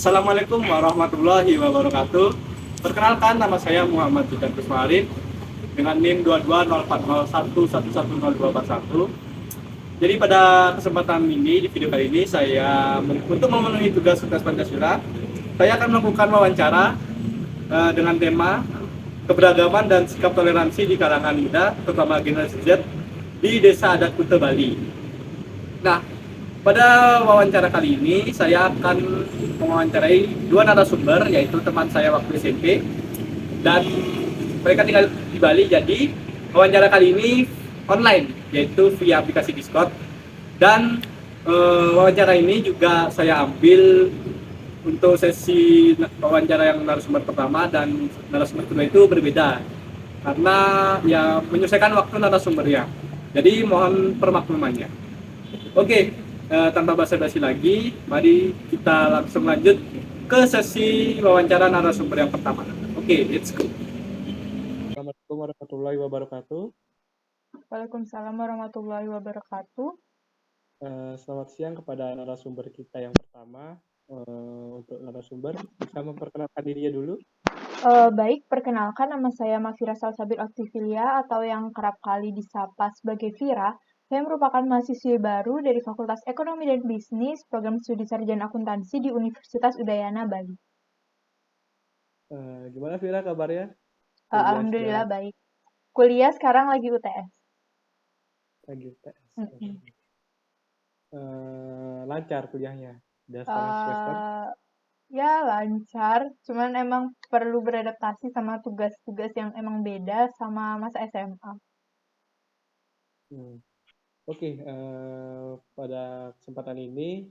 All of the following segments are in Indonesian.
Assalamualaikum warahmatullahi wabarakatuh. Perkenalkan, nama saya Muhammad Zudan Kusmarin dengan NIM 220401110241. Jadi pada kesempatan ini, di video kali ini, saya untuk memenuhi tugas Pancasila, saya akan melakukan wawancara dengan tema keberagaman dan sikap toleransi di kalangan muda, terutama generasi Z, di Desa Adat Kuta Bali. Nah, pada wawancara kali ini saya akan mewawancarai dua narasumber, yaitu teman saya waktu SMP dan mereka tinggal di Bali. Jadi wawancara kali ini online, yaitu via aplikasi Discord. Dan wawancara ini juga saya ambil untuk sesi wawancara yang narasumber pertama dan narasumber kedua itu berbeda karena ya menyesuaikan waktu narasumbernya. Jadi mohon permaklumannya. Oke, tanpa basa-basi lagi, mari kita langsung lanjut ke sesi wawancara narasumber yang pertama. Oke, let's go. Assalamualaikum warahmatullahi wabarakatuh. Waalaikumsalam warahmatullahi wabarakatuh. Selamat siang kepada narasumber kita yang pertama. Untuk narasumber, bisa memperkenalkan dirinya dulu. Baik, perkenalkan nama saya Mafira Salsabir Aktivilia atau yang kerap kali disapa sebagai Vira. Saya merupakan mahasiswi baru dari Fakultas Ekonomi dan Bisnis, program studi sarjana akuntansi di Universitas Udayana, Bali. Gimana Vira kabarnya? Alhamdulillah baik. Kuliah sekarang lagi UTS. Lagi UTS. Mm-mm. Lancar kuliahnya? Udah setengah semester? Ya lancar, cuman emang perlu beradaptasi sama tugas-tugas yang emang beda sama masa SMA. Oke, pada kesempatan ini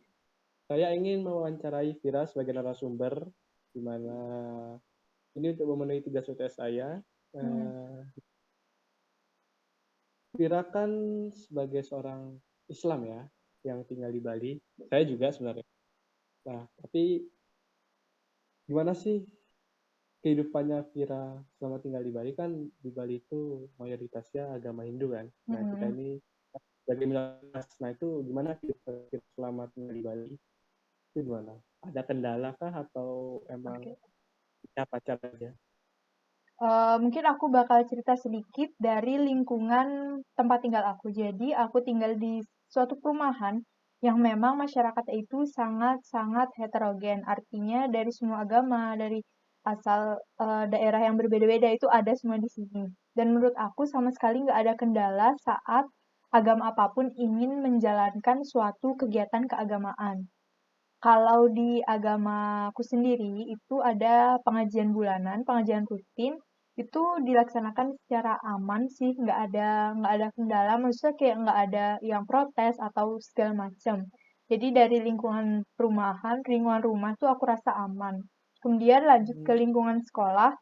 saya ingin mewawancarai Vira sebagai narasumber, di mana ini untuk memenuhi tugas UTS saya. Vira kan sebagai seorang Islam ya, yang tinggal di Bali. Saya juga sebenarnya. Nah, tapi gimana sih kehidupannya Vira selama tinggal di Bali? Kan di Bali itu mayoritasnya agama Hindu kan. Nah, kita ini sebagai minoritas. Nah, itu gimana kehidupan Vira selama tinggal di Bali? Itu gimana? Ada kendala kah atau emang pacar aja? Mungkin aku bakal cerita sedikit dari lingkungan tempat tinggal aku. Jadi, aku tinggal di suatu perumahan yang memang masyarakatnya itu sangat-sangat heterogen. Artinya dari semua agama, dari asal daerah yang berbeda-beda itu ada semua di sini. Dan menurut aku sama sekali nggak ada kendala saat agama apapun ingin menjalankan suatu kegiatan keagamaan. Kalau di agamaku sendiri itu ada pengajian bulanan, pengajian rutin itu dilaksanakan secara aman sih, nggak ada kendala, maksudnya kayak nggak ada yang protes atau segala macam. Jadi dari lingkungan perumahan, lingkungan rumah tuh aku rasa aman. Kemudian lanjut ke lingkungan sekolah,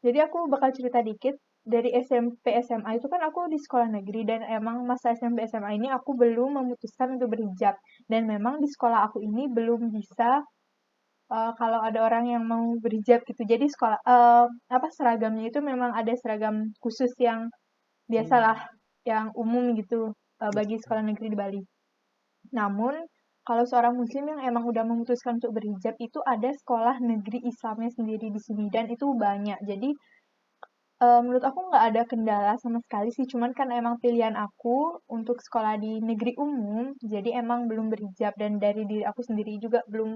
jadi aku bakal cerita dikit dari SMP SMA itu kan aku di sekolah negeri dan emang masa SMP SMA ini aku belum memutuskan untuk berhijab dan memang di sekolah aku ini belum bisa kalau ada orang yang mau berhijab gitu. Jadi sekolah apa seragamnya itu memang ada seragam khusus yang biasalah yang umum gitu bagi sekolah negeri di Bali. Namun kalau seorang muslim yang emang udah memutuskan untuk berhijab itu ada sekolah negeri Islamnya sendiri di sini dan itu banyak. Jadi menurut aku nggak ada kendala sama sekali sih, cuman kan emang pilihan aku untuk sekolah di negeri umum, jadi emang belum berhijab dan dari diri aku sendiri juga belum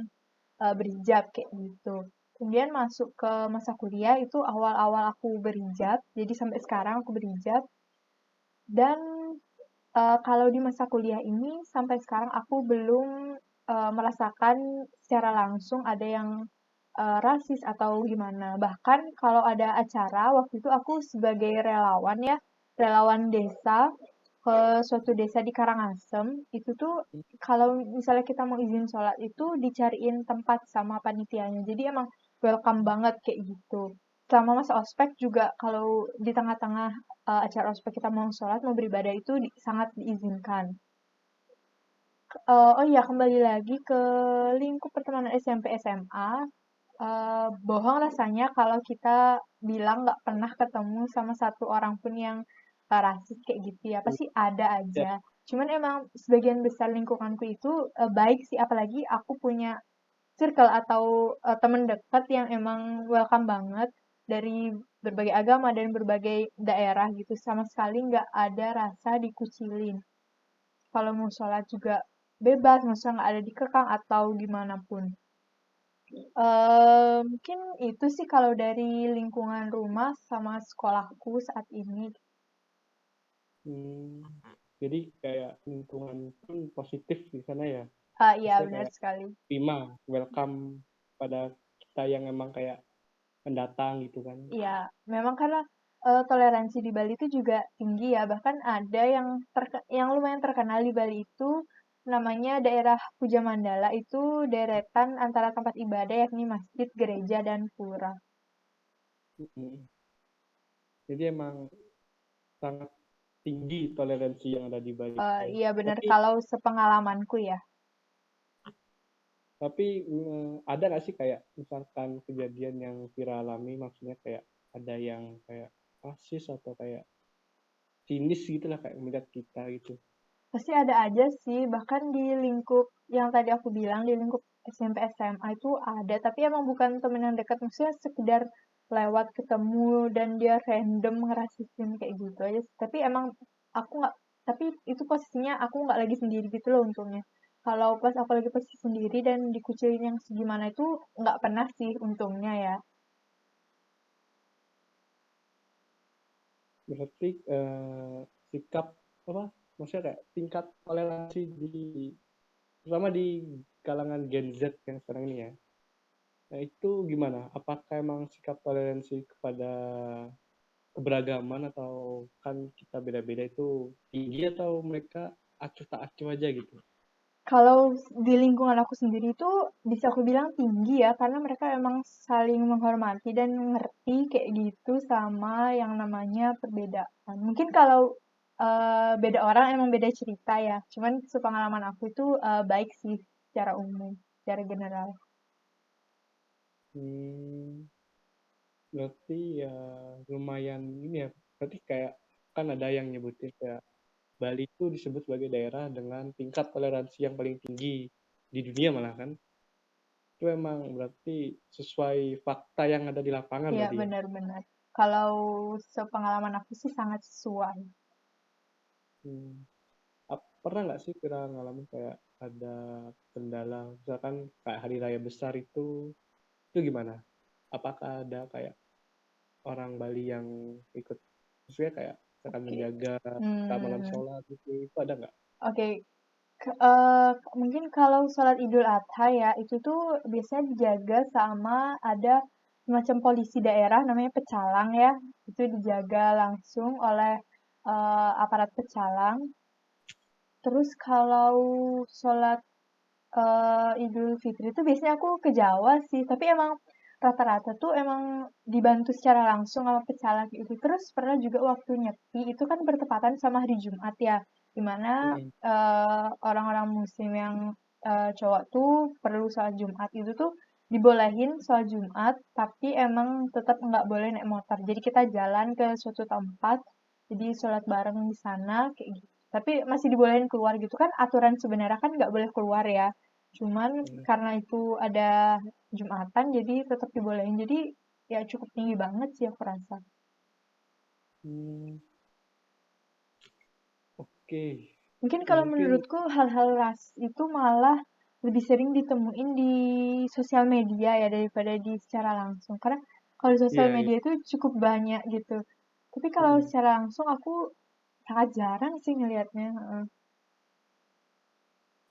berhijab kayak gitu. Kemudian masuk ke masa kuliah itu awal-awal aku berhijab, jadi sampai sekarang aku berhijab. Dan kalau di masa kuliah ini sampai sekarang aku belum merasakan secara langsung ada yang rasis atau gimana. Bahkan kalau ada acara, waktu itu aku sebagai relawan ya, relawan desa ke suatu desa di Karangasem, itu tuh kalau misalnya kita mau izin sholat itu dicariin tempat sama panitianya. Jadi emang welcome banget kayak gitu. Selama masa ospek juga kalau di tengah-tengah acara ospek kita mau sholat, mau beribadah itu sangat diizinkan. Oh iya, kembali lagi ke lingkup pertemanan SMP SMA. Bohong rasanya kalau kita bilang nggak pernah ketemu sama satu orang pun yang rasis kayak gitu ya. Pasti ada Ya. aja. Cuman emang sebagian besar lingkunganku itu baik sih, apalagi aku punya circle atau teman dekat yang emang welcome banget dari berbagai agama dan berbagai daerah gitu. Sama sekali nggak ada rasa dikucilin. Kalau mau sholat juga bebas, maksudnya nggak ada dikekang atau gimana pun. Mungkin itu sih kalau dari lingkungan rumah sama sekolahku saat ini. Hmm, jadi kayak lingkungan pun positif di sana ya. Iya Maksudnya benar kayak sekali. terima, welcome pada kita yang emang kayak pendatang gitu kan. Iya, memang karena toleransi di Bali itu juga tinggi ya. Bahkan ada yang lumayan terkenal di Bali itu namanya daerah Puja Mandala itu deretan antara tempat ibadah yakni masjid, gereja, dan pura. Mm. Jadi emang sangat tinggi toleransi yang ada di Bali. Iya benar Tapi kalau sepengalamanku ya. ada nggak sih kayak misalkan kejadian yang Vira alami, maksudnya kayak ada yang kayak rasis atau kayak sinis gitu lah kayak melihat kita gitu. Pasti ada aja sih, bahkan di lingkup yang tadi aku bilang, di lingkup SMP SMA itu ada, tapi emang bukan temen yang dekat, maksudnya sekedar lewat ketemu dan dia random ngerasisin kayak gitu aja sih. Tapi emang aku nggak, tapi itu posisinya aku nggak lagi sendiri gitu loh untungnya. Kalau pas aku lagi posisi sendiri dan dikucilin yang segimana itu nggak pernah sih untungnya ya. Berarti sikap apa? Maksudnya kayak tingkat toleransi terutama di kalangan Gen Z yang sekarang ini ya. Nah itu gimana? Apakah emang sikap toleransi kepada keberagaman atau kan kita beda-beda itu tinggi atau mereka acuh tak acuh aja gitu? Kalau di lingkungan aku sendiri itu bisa aku bilang tinggi ya, karena mereka emang saling menghormati dan ngerti kayak gitu sama yang namanya perbedaan. Mungkin kalau beda orang emang beda cerita ya, cuman sepengalaman aku itu baik sih secara umum, secara general. Hmm, berarti ya lumayan ini ya. Berarti kayak kan ada yang nyebutin kayak Bali itu disebut sebagai daerah dengan tingkat toleransi yang paling tinggi di dunia malah kan. Itu emang berarti sesuai fakta yang ada di lapangan Iya, berarti ya. benar-benar. Kalau sepengalaman aku sih sangat sesuai. Hmm. Pernah nggak sih kira ngalamin kayak ada kendala, misalkan kayak hari raya besar itu gimana? Apakah ada kayak orang Bali yang ikut, maksudnya kayak akan Oke. menjaga keamanan Hmm, sholat gitu, itu ada nggak? oke. Mungkin kalau sholat Idul Adha ya, itu tuh biasanya dijaga sama ada semacam polisi daerah namanya pecalang ya. Itu dijaga langsung oleh aparat pecalang. Terus kalau sholat Idul Fitri itu biasanya aku ke Jawa sih, tapi emang rata-rata tuh emang dibantu secara langsung sama pecalang itu. Terus pernah juga waktu Nyepi itu kan bertepatan sama hari Jumat ya, dimana Mm-mm. orang-orang Muslim yang cowok tuh perlu sholat Jumat itu tuh dibolehin sholat Jumat, tapi emang tetap nggak boleh naik motor. Jadi kita jalan ke suatu tempat, jadi sholat bareng di sana kayak gitu. Tapi masih dibolehin keluar gitu kan aturan sebenarnya kan nggak boleh keluar ya. Cuman Mm. karena itu ada Jumatan jadi tetap dibolehin. Jadi ya cukup tinggi banget sih aku rasa. Hmm, oke. Mungkin Ya kalau mungkin menurutku hal-hal ras itu malah lebih sering ditemuin di sosial media ya daripada di secara langsung. Karena kalau di sosial iya iya. media itu cukup banyak gitu. Tapi kalau Mm-mm. secara langsung aku sangat jarang sih ngelihatnya. Heeh.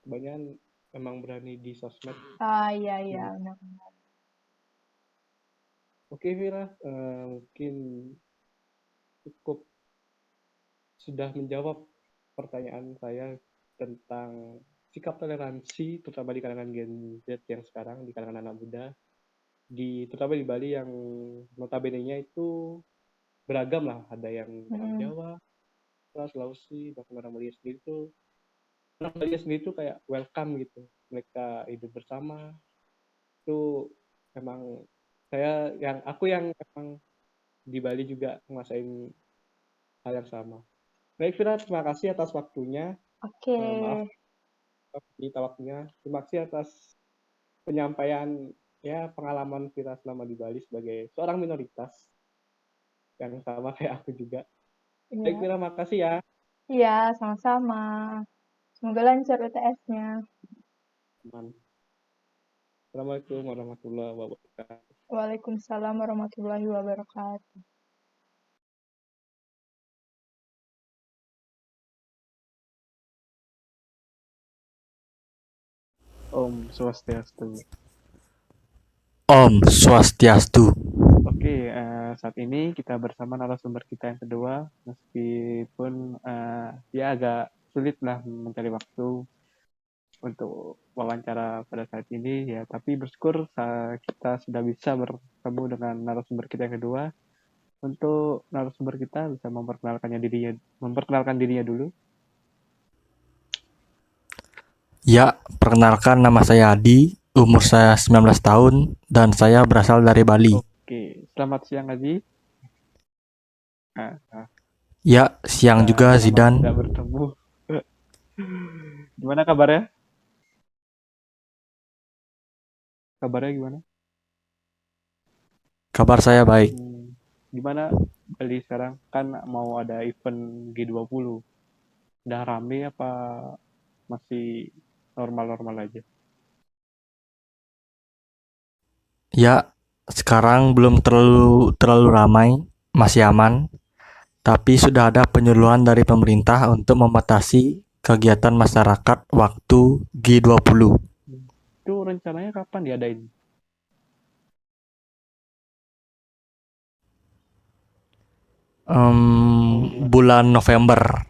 Kebanyakan emang berani di sosmed. Ah iya iya Jadi, benar. oke Vira, mungkin cukup sudah menjawab pertanyaan saya tentang sikap toleransi terutama di kalangan Gen Z yang sekarang, di kalangan anak muda, terutama di Bali yang notabene-nya itu beragam lah, ada yang orang Mm-mm. Jawa, Sulawesi, bahkan orang Bali sendiri tuh, orang Bali sendiri tuh kayak welcome gitu, mereka hidup bersama. Itu emang aku yang emang di Bali juga ngerasain hal yang sama. Baik Vira, terima kasih atas waktunya. Oke. Maaf di waktunya. Terima kasih atas penyampaian ya pengalaman kita selama di Bali sebagai seorang minoritas yang sama kayak aku juga. Baik, Iya, Vira, makasih ya. iya, sama-sama. Semoga lancar UTS-nya. Aman. Assalamualaikum warahmatullahi wabarakatuh. Waalaikumsalam warahmatullahi wabarakatuh. Om Swastiastu. Om Swastiastu. Oke, saat ini kita bersama narasumber kita yang kedua, meskipun dia agak sulit lah mencari waktu untuk wawancara pada saat ini ya, tapi bersyukur kita sudah bisa bertemu dengan narasumber kita yang kedua. Untuk narasumber kita bisa memperkenalkan dirinya dulu. Ya, perkenalkan nama saya Adi, umur saya 19 tahun, dan saya berasal dari Bali. Oke, selamat siang Adi. Ya, siang juga lama Zidan. tidak bertemu. Gimana kabarnya? Kabarnya gimana? Kabar saya baik. Gimana Bali sekarang? Kan mau ada event G20. Udah rame apa masih normal-normal aja? Ya, sekarang belum terlalu ramai, masih aman. Tapi sudah ada penyuluhan dari pemerintah untuk membatasi kegiatan masyarakat waktu G20. Itu rencananya kapan diadain? Bulan November.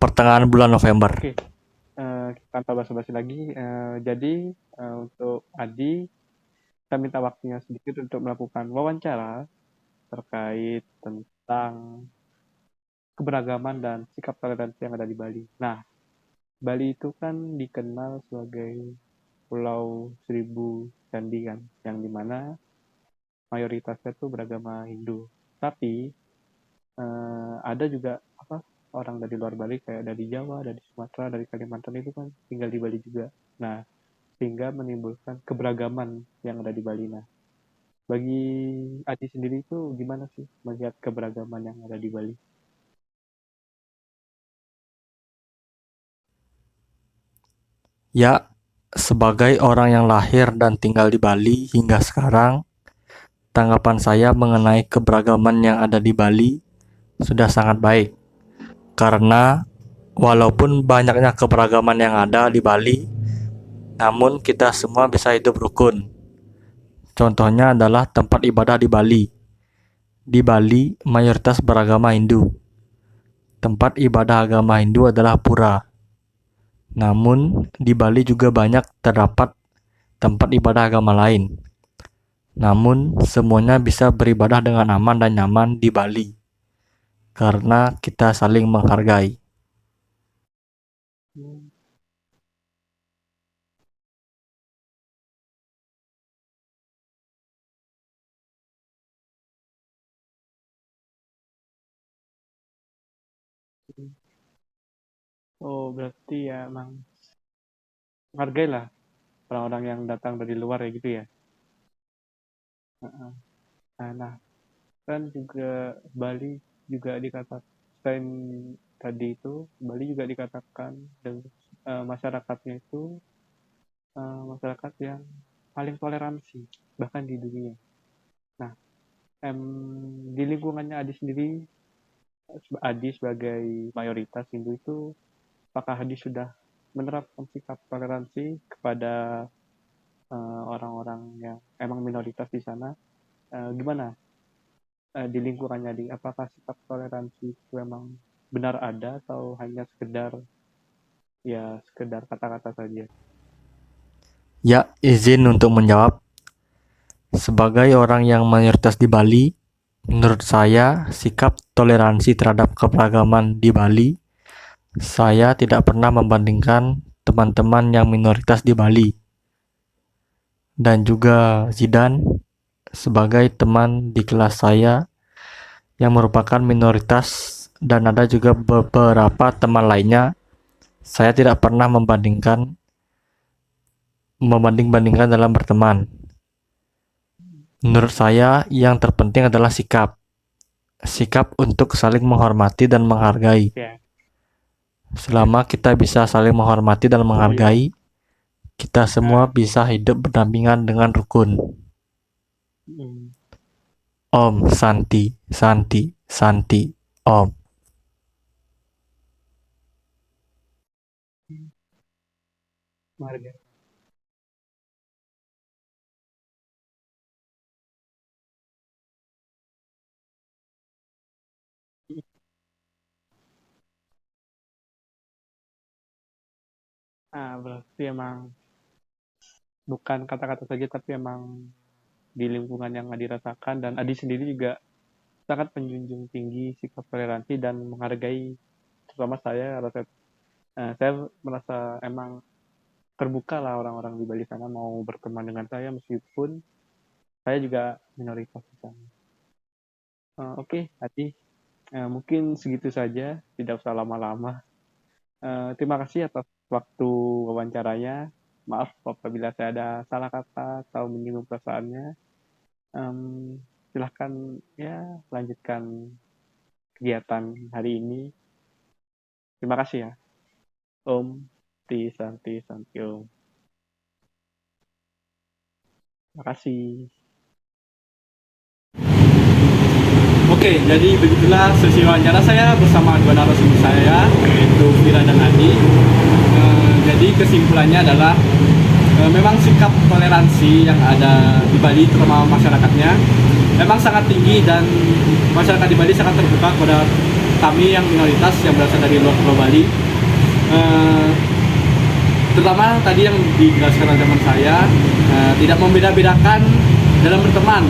Pertengahan bulan November. Oke, tanpa basa-basi lagi. Jadi untuk Adi, kita minta waktunya sedikit untuk melakukan wawancara terkait tentang keberagaman dan sikap toleransi yang ada di Bali. Nah, Bali itu kan dikenal sebagai Pulau Seribu Candi kan, yang dimana mayoritasnya itu beragama Hindu. Tapi ada juga orang dari luar Bali kayak dari Jawa, dari Sumatera, dari Kalimantan itu kan tinggal di Bali juga. Nah, sehingga menimbulkan keberagaman yang ada di Bali. Nah, bagi Adi sendiri itu gimana sih melihat keberagaman yang ada di Bali? Ya, sebagai orang yang lahir dan tinggal di Bali hingga sekarang, tanggapan saya mengenai keberagaman yang ada di Bali sudah sangat baik. Karena walaupun banyaknya keberagaman yang ada di Bali, namun kita semua bisa hidup rukun. Contohnya adalah tempat ibadah di Bali. Di Bali, mayoritas beragama Hindu. Tempat ibadah agama Hindu adalah pura. Namun, di Bali juga banyak terdapat tempat ibadah agama lain. Namun, semuanya bisa beribadah dengan aman dan nyaman di Bali. Karena kita saling menghargai. Oh, berarti ya emang menghargailah orang-orang yang datang dari luar ya gitu ya. Nah, kan juga Bali juga dikatakan, selain tadi itu, Bali juga dikatakan dengan masyarakatnya itu masyarakat yang paling toleransi bahkan di dunia. Nah, di lingkungannya Adi sendiri, Adi sebagai mayoritas Hindu itu, apakah Adi sudah menerapkan sikap toleransi kepada orang-orang yang emang minoritas di sana? Gimana di lingkungannya Adi? Apakah sikap toleransi itu memang benar ada atau hanya sekedar kata-kata saja? Ya, izin untuk menjawab. Sebagai orang yang mayoritas di Bali, menurut saya sikap toleransi terhadap keberagaman di Bali, saya tidak pernah membandingkan teman-teman yang minoritas di Bali. Dan juga Zidan, sebagai teman di kelas saya yang merupakan minoritas dan ada juga beberapa teman lainnya, saya tidak pernah membandingkan membanding-bandingkan dalam berteman. Menurut saya, yang terpenting adalah sikap. Sikap untuk saling menghormati dan menghargai. Ya. Selama kita bisa saling menghormati dan menghargai, kita semua bisa hidup berdampingan dengan rukun. Hmm. Om Santi, Santi, Santi, Om. Marga. Berarti emang bukan kata-kata saja, tapi emang di lingkungan yang Adi rasakan, dan Adi sendiri juga sangat menjunjung tinggi sikap toleransi dan menghargai, terutama saya merasa emang terbuka lah orang-orang di Bali sana mau berteman dengan saya meskipun saya juga minoritas di sana. Oke, Adi, mungkin segitu saja, tidak usah lama-lama. Terima kasih atas waktu wawancaranya. Maaf apabila saya ada salah kata atau menyinggung perasaannya. Silahkan ya lanjutkan kegiatan hari ini. Terima kasih ya. Om Ti Santi Santi Om. Terima kasih. Oke, jadi begitulah sesi wawancara saya bersama dua narasumber saya, yaitu Vira dan Adi. Jadi kesimpulannya adalah memang sikap toleransi yang ada di Bali, terutama masyarakatnya, memang sangat tinggi, dan masyarakat di Bali sangat terbuka kepada kami yang minoritas yang berasal dari luar Pulau Bali. Terutama tadi yang dijelaskan oleh teman saya, tidak membeda-bedakan dalam berteman.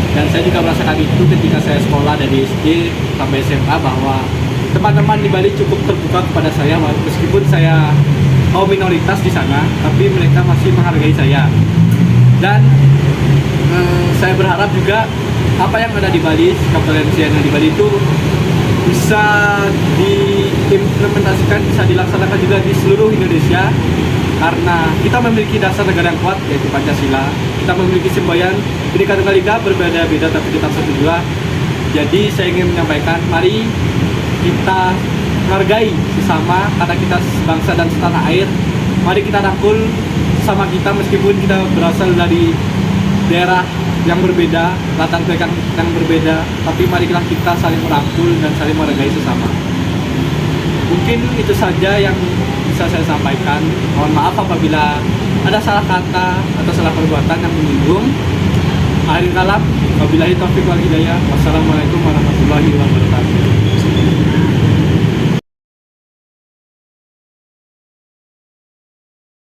Dan saya juga merasakan itu ketika saya sekolah dari SD sampai SMA, bahwa teman-teman di Bali cukup terbuka kepada saya, meskipun saya kaum minoritas di sana, tapi mereka masih menghargai saya. Dan saya berharap juga apa yang ada di Bali, sikap toleransi yang ada di Bali itu bisa diimplementasikan, bisa dilaksanakan juga di seluruh Indonesia, karena kita memiliki dasar negara yang kuat, yaitu Pancasila. Kita memiliki semboyan Bhinneka Tunggal Ika, berbeda-beda tapi tetap satu jua. Jadi saya ingin menyampaikan, mari kita menghargai sesama, karena kita bangsa dan setanah air. Mari kita rangkul sama kita, meskipun kita berasal dari daerah yang berbeda, latar belakang yang berbeda, tapi marilah kita saling merangkul dan saling menghargai sesama. Mungkin itu saja yang bisa saya sampaikan. Mohon maaf apabila ada salah kata atau salah perbuatan yang menyinggung. Akhir kalam, wabillahi taufiq wal hidayah. Wassalamualaikum warahmatullahi wabarakatuh.